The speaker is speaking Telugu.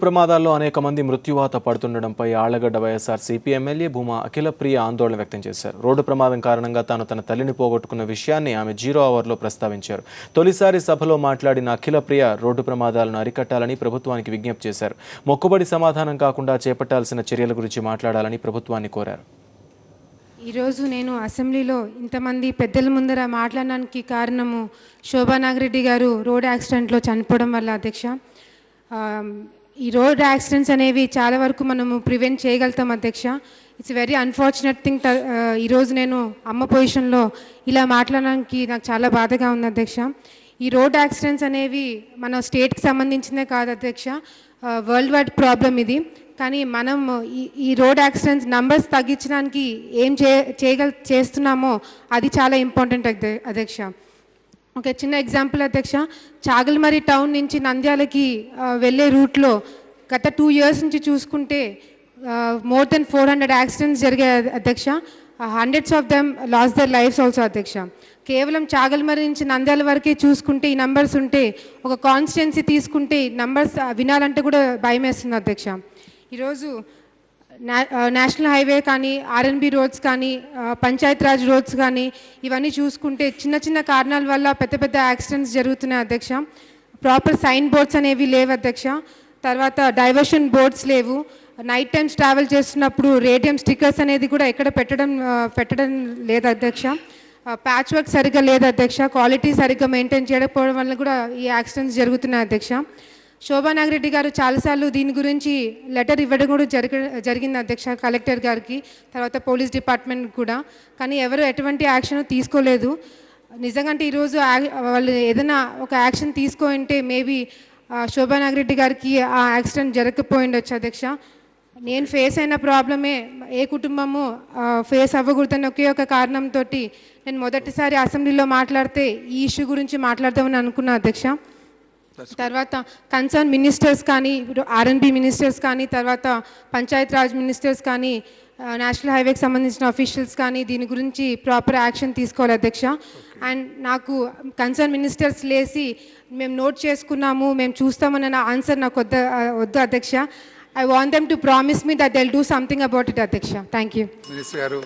ప్రమాదాల్లో అనేక మంది మృత్యువాత పడుతుండడంపై ఆళ్లగడ్డ వైఎస్ఆర్సీపీ ఎమ్మెల్యే భూమా అఖిలప్రియ ఆందోళన వ్యక్తం చేశారు. రోడ్డు ప్రమాదం కారణంగా తాను తన తల్లిని పోగొట్టుకున్న విషయాన్ని ఆమె 0 అవర్లో ప్రస్తావించారు. తొలిసారి సభలో మాట్లాడిన అఖిలప్రియ రోడ్డు ప్రమాదాలను అరికట్టాలని ప్రభుత్వానికి విజ్ఞప్తి చేశారు. మొక్కుబడి సమాధానం కాకుండా చేపట్టాల్సిన చర్యల గురించి మాట్లాడాలని ప్రభుత్వాన్ని కోరారు. ఈరోజు నేను అసెంబ్లీలో ఇంతమంది పెద్దల ముందర మాట్లాడడానికి కారణము శోభా నాగిరెడ్డి గారు రోడ్ యాక్సిడెంట్లో చనిపోవడం వల్ల. అధ్యక్ష, ఈ రోడ్ యాక్సిడెంట్స్ అనేవి చాలా వరకు మనము ప్రివెంట్ చేయగలుగుతాం అధ్యక్ష. It's very unfortunate thing. ఈరోజు నేను అమ్మ పొజిషన్లో ఇలా మాట్లాడడానికి నాకు చాలా బాధగా ఉంది అధ్యక్ష. ఈ రోడ్ యాక్సిడెంట్స్ అనేవి మన స్టేట్కి సంబంధించిందే కాదు అధ్యక్ష, వరల్డ్ వైడ్ ప్రాబ్లం ఇది. కానీ మనం ఈ రోడ్ యాక్సిడెంట్స్ నంబర్స్ తగ్గించడానికి ఏం చేస్తున్నామో అది చాలా ఇంపార్టెంట్ అధ్యక్ష. ఒక చిన్న ఎగ్జాంపుల్ అధ్యక్ష, చాగల్మరి టౌన్ నుంచి నంద్యాలకి వెళ్ళే రూట్లో గత 2 years నుంచి చూసుకుంటే మోర్ దెన్ 400 యాక్సిడెంట్స్ జరిగాయి అధ్యక్ష. Hundreds of them lost their lives also అధ్యక్ష. కేవలం చాగల్మరి నుంచి నంద్యాల వరకే చూసుకుంటే ఈ నంబర్స్ ఉంటే, ఒక కాన్స్టిట్యున్సీ తీసుకుంటే నంబర్స్ వినాలంటే కూడా భయం వేస్తుంది అధ్యక్ష. ఈరోజు నేషనల్ హైవే కానీ, ఆర్ఎన్బి రోడ్స్ కానీ, పంచాయత్ రాజ్ రోడ్స్ కానీ ఇవన్నీ చూసుకుంటే చిన్న చిన్న కారణాల వల్ల పెద్ద పెద్ద యాక్సిడెంట్స్ జరుగుతున్నాయి అధ్యక్ష. ప్రాపర్ సైన్ బోర్డ్స్ అనేవి లేవు అధ్యక్ష. తర్వాత డైవర్షన్ బోర్డ్స్ లేవు. నైట్ టైమ్స్ ట్రావెల్ చేస్తున్నప్పుడు రేడియం స్టిక్కర్స్ అనేది కూడా ఎక్కడ పెట్టడం లేదు అధ్యక్ష. ప్యాచ్ వర్క్ సరిగ్గా లేదు అధ్యక్ష. క్వాలిటీ సరిగ్గా మెయింటైన్ చేయకపోవడం వల్ల కూడా ఈ యాక్సిడెంట్స్ జరుగుతున్నాయి అధ్యక్ష. శోభా నాగిరెడ్డి గారు చాలాసార్లు దీని గురించి లెటర్ ఇవ్వడం కూడా జరిగింది అధ్యక్ష, కలెక్టర్ గారికి, తర్వాత పోలీస్ డిపార్ట్మెంట్ కూడా. కానీ ఎవరు ఎటువంటి యాక్షన్ తీసుకోలేదు. నిజంగా ఈరోజు వాళ్ళు ఏదైనా ఒక యాక్షన్ తీసుకోంటే మేబీ శోభా నాగిరెడ్డి గారికి ఆ యాక్సిడెంట్ జరగకపోయిండొచ్చు అధ్యక్ష. నేను ఫేస్ అయిన ప్రాబ్లమే ఏ కుటుంబము ఫేస్ అవ్వకూడదని ఒకే ఒక కారణంతో నేను మొదటిసారి అసెంబ్లీలో మాట్లాడితే ఈ ఇష్యూ గురించి మాట్లాడదామని అనుకున్నా అధ్యక్ష. తర్వాత కన్సర్న్ మినిస్టర్స్ కానీ, ఆర్ఎన్బి మినిస్టర్స్ కానీ, తర్వాత పంచాయత్ రాజ్ మినిస్టర్స్ కానీ, నేషనల్ హైవేకి సంబంధించిన అఫీషియల్స్ కానీ దీని గురించి ప్రాపర్ యాక్షన్ తీసుకోవాలి అధ్యక్ష. అండ్ నాకు కన్సర్న్ మినిస్టర్స్ లేసి మేము నోట్ చేసుకున్నాము, మేము చూస్తామన్న ఆన్సర్ నాకు వద్దు అధ్యక్ష. I want them to promise me that they'll do something about it, Adhyaksha. Thank you. Minister Garu.